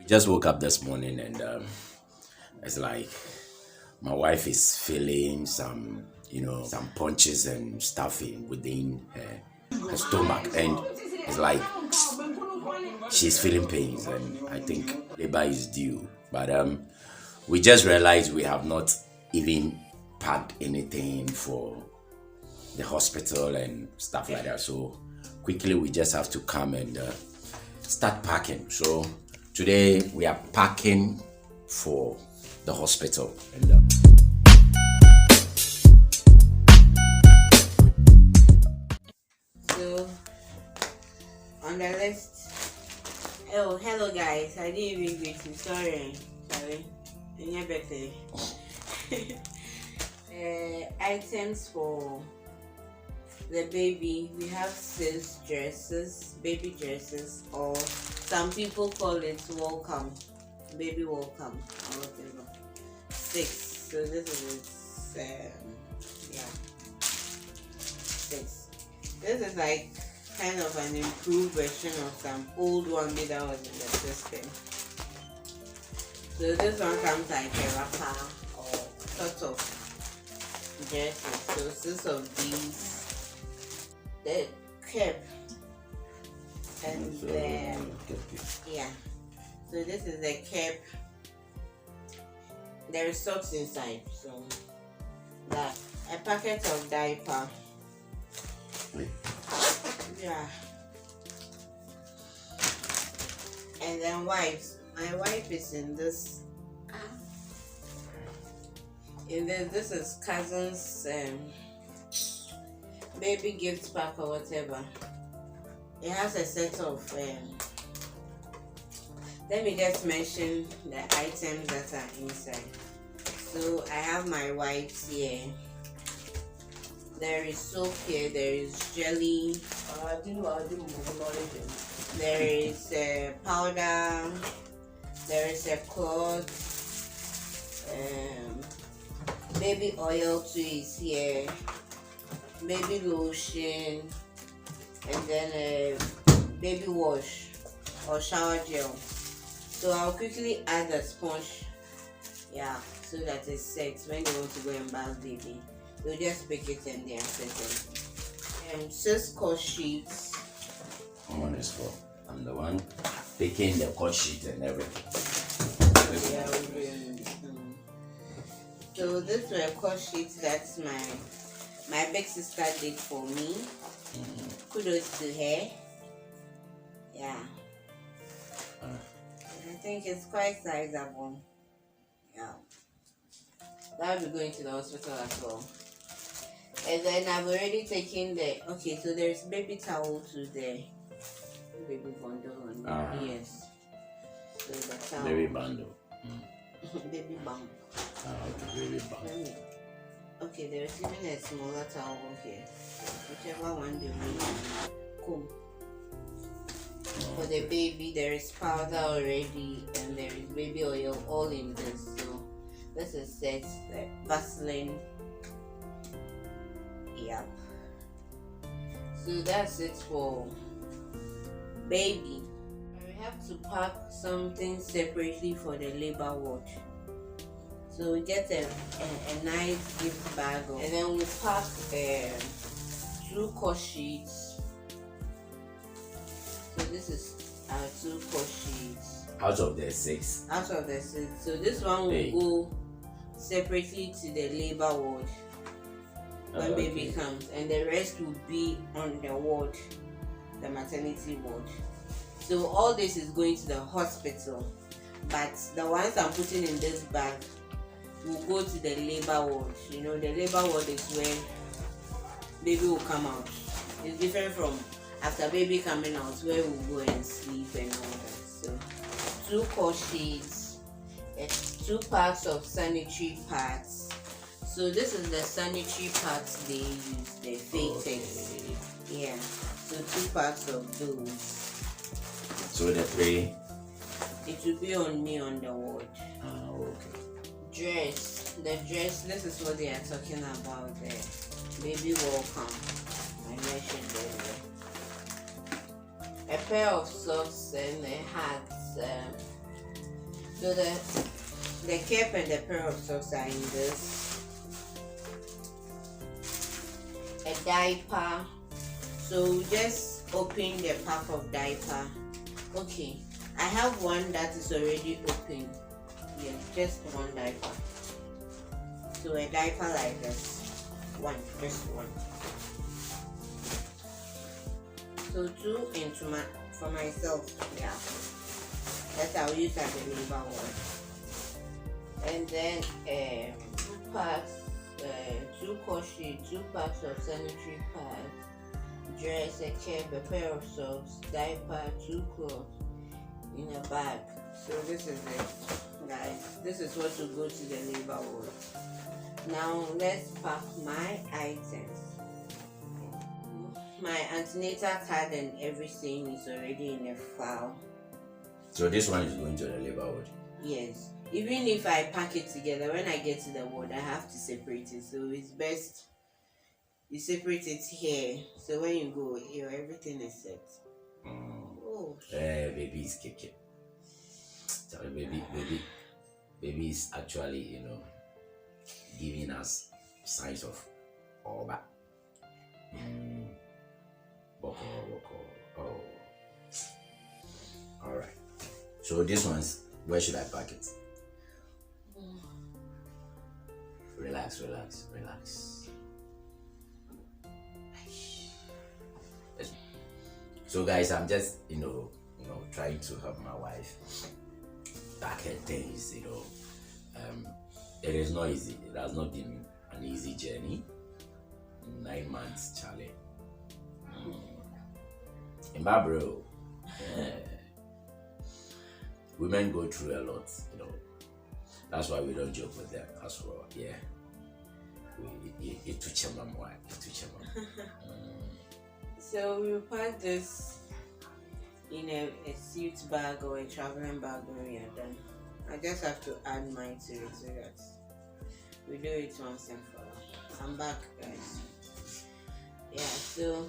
Just woke up this morning and it's like my wife is feeling some, some punches and stuff within her stomach, and it's like she's feeling pains, and I think labor is due. But we just realized we have not even packed anything for the hospital and stuff like that. So quickly we just have to come and start packing. So today we are packing for the hospital. And so on the list. Oh, hello guys. I didn't even greet you. Sorry. And your birthday. Items for the baby. We have 6 dresses, baby dresses, or some people call it welcome, baby welcome, or whatever. 6. So this is yeah, 6. This is like kind of an improved version of some old one that was in the system. So this one comes like a wrapper or sort of dresses. So 6 of these, the cap, and then yeah. So this is the cap. There is socks inside. So that a packet of diaper. Yeah. And then wipes. My wife is in this. This is cousin's baby gift pack or whatever. It has a set of. Let me just mention the items that are inside. So I have my wipes here. There is soap here. There is jelly. There is powder. There is a cloth. Baby oil too is here. Baby lotion, and then baby wash or shower gel. So I'll quickly add the sponge. Yeah, so that it's set when they want to go and bath baby. They'll just pick it and they are set. 6 cut sheets. one is for I'm the one picking the cut sheet and everything. So this were cut sheets that my big sister did for me. Kudos to her. Yeah. I think it's quite sizable. Yeah. That will be going to the hospital as well. And then I've already taken so there's baby towel to the baby bundle. Yes. So the towel. Baby bundle. Baby bundle. Okay, baby bundle. Okay, there's even a smaller towel here. Whichever one they want. Cool. For the baby, there is powder already, and there is baby oil all in this. So this is set like Vaseline. Yep. So that's it for baby. We have to pack something separately for the labor ward. So we get a nice gift bag, and then we pack 2 cut sheets. So this is our 2 cut sheets. Out of the 6. Out of the 6. So this one will go separately to the labor ward when baby comes, and the rest will be on the ward, the maternity ward. So all this is going to the hospital, but the ones I'm putting in this bag will go to the labor ward. The labor ward is where baby will come out. It's different from after baby coming out, where we'll go and sleep and all that. So 2 cut sheets, 2 packs of sanitary pads. So this is the sanitary pads they use, the Fatex. Yeah. So 2 packs of those. So the 3. It will be on me on the ward. Okay. The dress, this is what they are talking about there. Baby welcome. I mentioned earlier. A pair of socks and a hat. So the cap and the pair of socks are in this. A diaper. So just open the pack of diaper. Okay, I have one that is already open. Yeah, just one diaper. So a diaper like this. Just one. So two into for myself, yeah. That I'll use as a labor one. And then 2 packs, 2 caution, 2 packs of sanitary pads, dress, a cap, a pair of socks, diaper, 2 clothes in a bag. So this is it, guys. This is what will go to the labor ward. Now let's pack my items. My antenatal card and everything is already in a file. So this one is going to the labor ward? Yes. Even if I pack it together, when I get to the ward, I have to separate it. So it's best you separate it here. So when you go here, everything is set. Oh. Baby is kicking. Sorry, baby is actually, giving us signs of all that. Oh. All right. So this one's, where should I pack it? Relax. So guys, I'm just, trying to help my wife pack her things, It is not easy. It has not been an easy journey. 9 months, Charlie. In Barbaro, women go through a lot, That's why we don't joke with them as well. Yeah. So we pack this in a suit bag or a traveling bag when we are done. I just have to add mine to it so that we do it once and for all. I'm back, guys. Yeah, so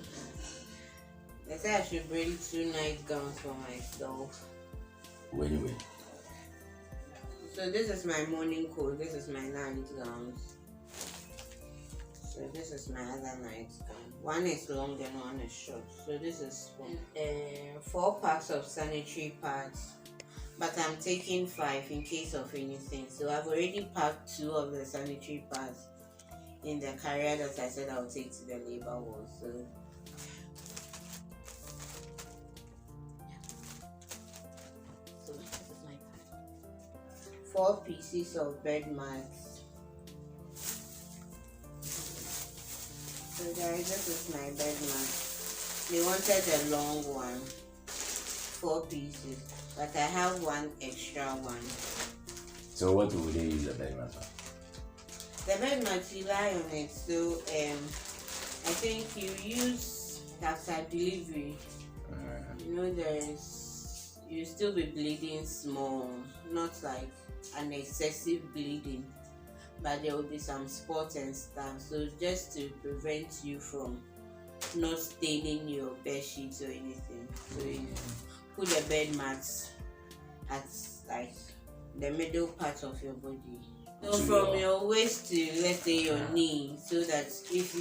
I said I should bring 2 nightgowns for myself. Anyway. So this is my morning coat, this is my nightgowns. So this is my other nightgown. One is long and one is short. So this is 4 packs of sanitary pads. But I'm taking 5 in case of anything. So I've already packed 2 of the sanitary pads in the carrier that I said I'll take to the labor ward. So this is my pad. 4 pieces of bed mats. So guys, this is my bed mat. They wanted a long one, 4 pieces, but I have 1 extra one. So what would they use the bed mat for? The bed mat, you lie on it. So I think you use after delivery. You still be bleeding small, not like an excessive bleeding, but there will be some spots and stuff. So just to prevent you from not staining your bed sheets or anything. So you put the bed mats at like the middle part of your body. So from your waist to, let's say, your knee, so that if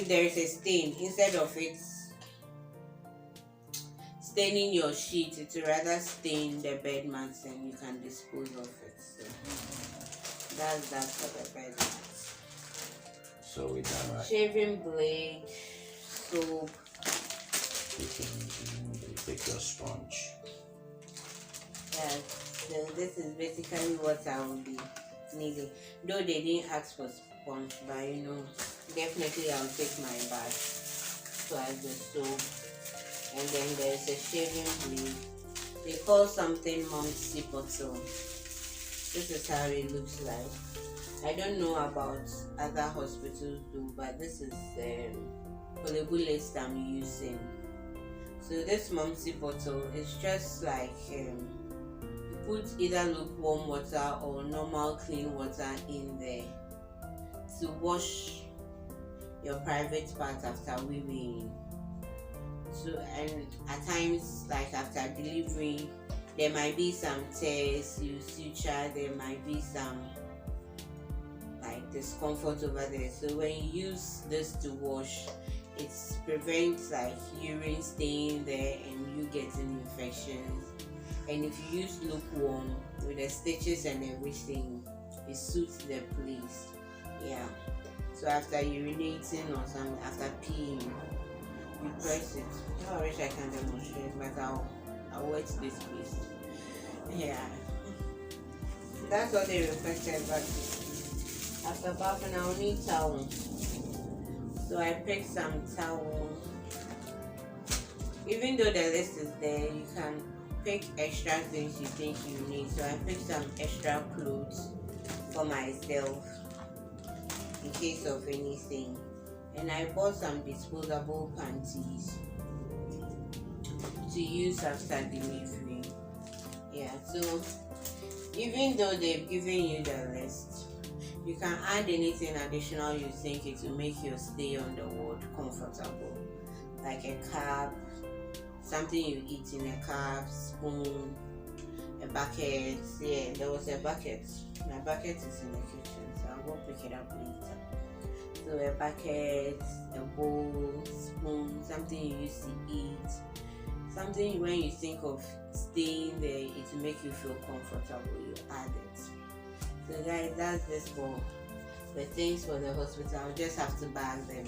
there is a stain, instead of it staining your sheet, it will rather stain the bed mats and you can dispose of it. So that's that for the bed mats. So we done right. Shaving blade, soap. Take your sponge. Yes. So this is basically what I will be needing. Though they didn't ask for sponge, but definitely I'll take my bath plus the soap. And then there's a shaving blade. They call something Mom's bottle. This is how it looks like. I don't know about other hospitals though, but this is the list I'm using. So this Mom's bottle is just like put either lukewarm water or normal clean water in there to wash your private part after weaning. So, and at times, like after delivery, there might be some tears, you suture, there might be some like discomfort over there. So when you use this to wash, it prevents like urine staying there and you getting infections. And if you use lukewarm with the stitches and everything, it suits the place. Yeah. So after urinating or something, after peeing, you press it. I wish I can demonstrate, but I'll wet this place. Yeah. That's what they requested, but after bathing, I'll need towel. So I picked some towel. Even though the list is there, you can pick extra things you think you need. So I picked some extra clothes for myself in case of anything. And I bought some disposable panties to use after delivery. Yeah, so even though they've given you the list, you can add anything additional you think it will make your stay on the ward comfortable, like a cup, something you eat in a cup, spoon, a bucket. Yeah, there was a bucket. My bucket is in the kitchen, so I'll go pick it up later. So a bucket, a bowl, spoon, something you used to eat, something when you think of staying there, it will make you feel comfortable, you add it. So guys, that's this for the things for the hospital. I'll just have to bag them.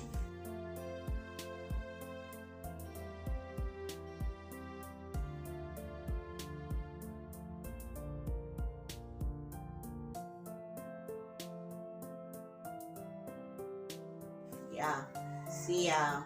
Yeah, see ya.